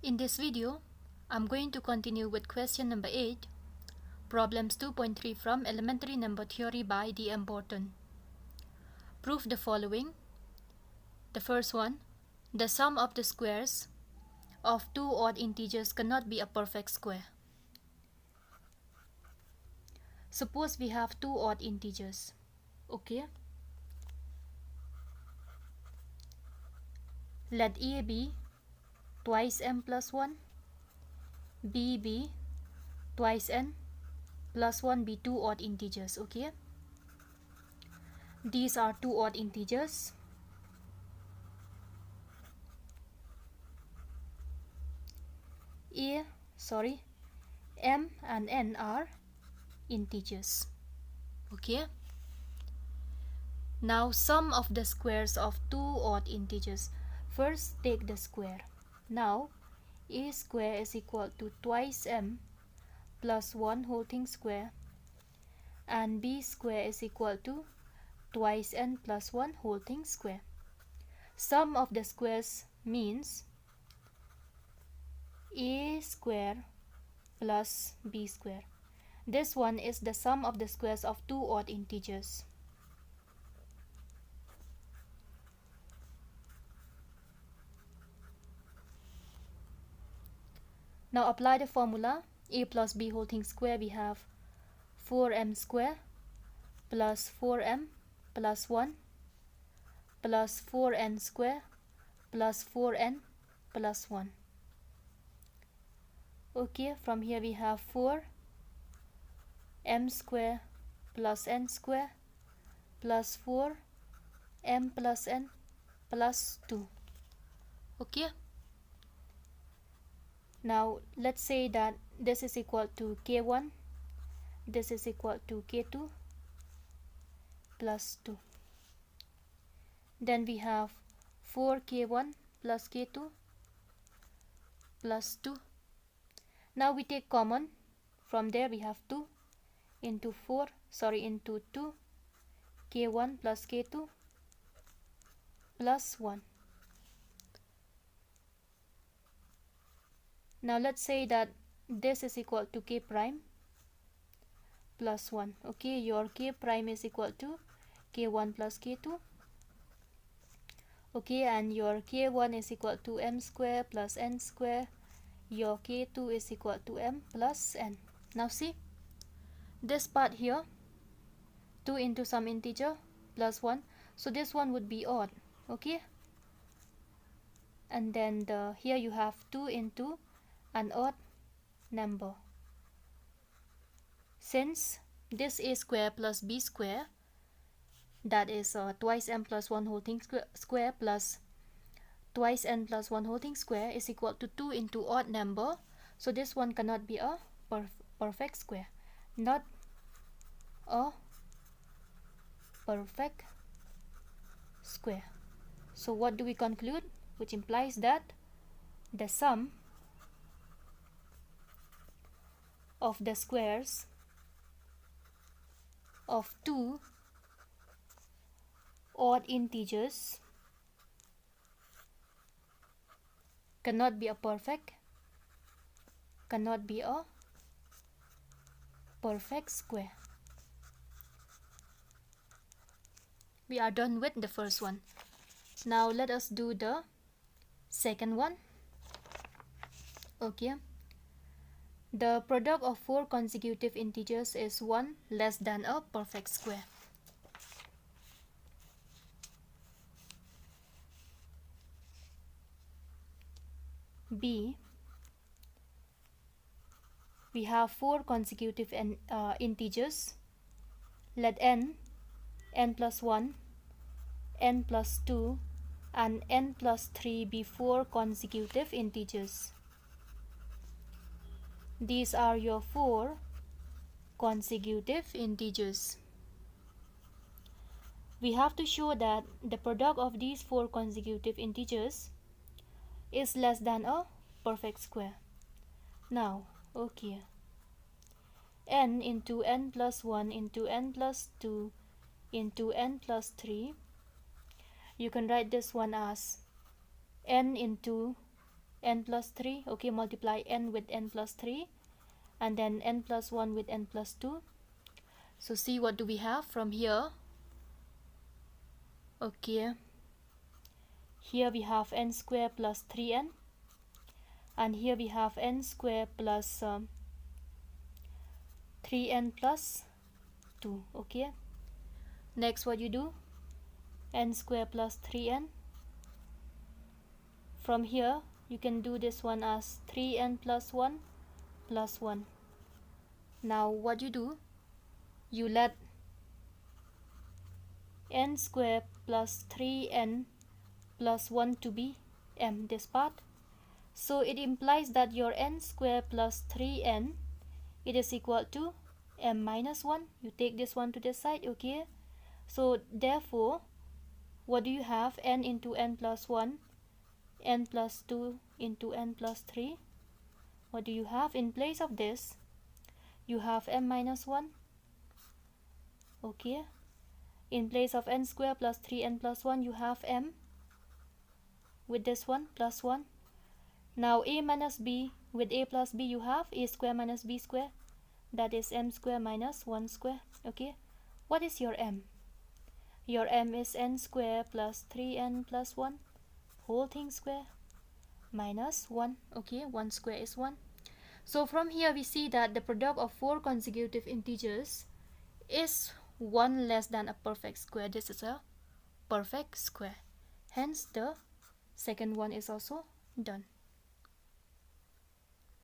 In this video, I'm going to continue with question number 8, problems 2.3 from Elementary Number Theory by D.M. Borton. Prove the following. The first one, the sum of the squares of two odd integers cannot be a perfect square. Suppose we have two odd integers, okay? Let A be twice m plus 1, B be twice n plus 1 be two odd integers, okay? These are two odd integers. M and n are integers, okay? Now sum of the squares of two odd integers. First take the square. Now a square is equal to twice m plus 1 whole thing square, and b square is equal to twice n plus 1 whole thing square. Sum of the squares means a square plus b square. This one is the sum of the squares of two odd integers. Now apply the formula. A plus b whole thing square, we have 4m square plus 4m plus 1 plus 4n square plus 4n plus 1. Okay, from here we have 4m square plus n square plus 4m plus n plus 2. Okay. Now let's say that this is equal to k1, this is equal to k2 plus 2. Then we have 4k1 plus k2 plus 2. Now we take common. From there we have 2 into 2 k1 plus k2 plus 1. Now let's say that this is equal to k prime plus 1. Okay, your k prime is equal to k1 plus k2. Okay, and your k1 is equal to m square plus n square. Your k2 is equal to m plus n. Now see, this part here, 2 into some integer plus 1. So this one would be odd. Okay, and then here you have 2 into an odd number. Since this a square plus b square, that is twice m plus 1 whole thing square plus twice n plus 1 whole thing square is equal to 2 into odd number. So this one cannot be a perfect square. Not a perfect square. So what do we conclude? Which implies that the sum of the squares of two odd integers cannot be a perfect square. We are done with the first one. Now let us do the second one. Okay, the product of four consecutive integers is 1 less than a perfect square. B, we have four consecutive integers. Let n plus 1, n plus 2 and n plus 3 be four consecutive integers. These are your four consecutive integers. We have to show that the product of these four consecutive integers is less than a perfect square. Now, okay, n into n plus 1 into n plus 2 into n plus 3, you can write this one as n into n plus 3. Okay, multiply n with n plus 3, and then n plus 1 with n plus 2. So see, what do we have from here? Okay, here we have n square plus 3n, and here we have n square plus 3n plus 2. Okay, next what you do, n square plus 3n. From here you can do this one as 3n plus 1 plus 1. Now what you do, you let n square plus 3n plus 1 to be m, this part. So it implies that your n square plus 3n, it is equal to m minus 1. You take this one to the side. Okay, so therefore what do you have? N into n plus 1, n plus 2 into n plus 3. What do you have in place of this? You have m minus 1. Okay, in place of n square plus 3n plus 1, you have m with this one plus 1. Now a minus b with a plus b, you have a square minus b square, that is m square minus 1 square. Okay, what is your m? Your m is n square plus 3n plus 1 whole thing square minus 1. Okay, 1 square is 1. So from here we see that the product of 4 consecutive integers is 1 less than a perfect square. This is a perfect square. Hence the second one is also done.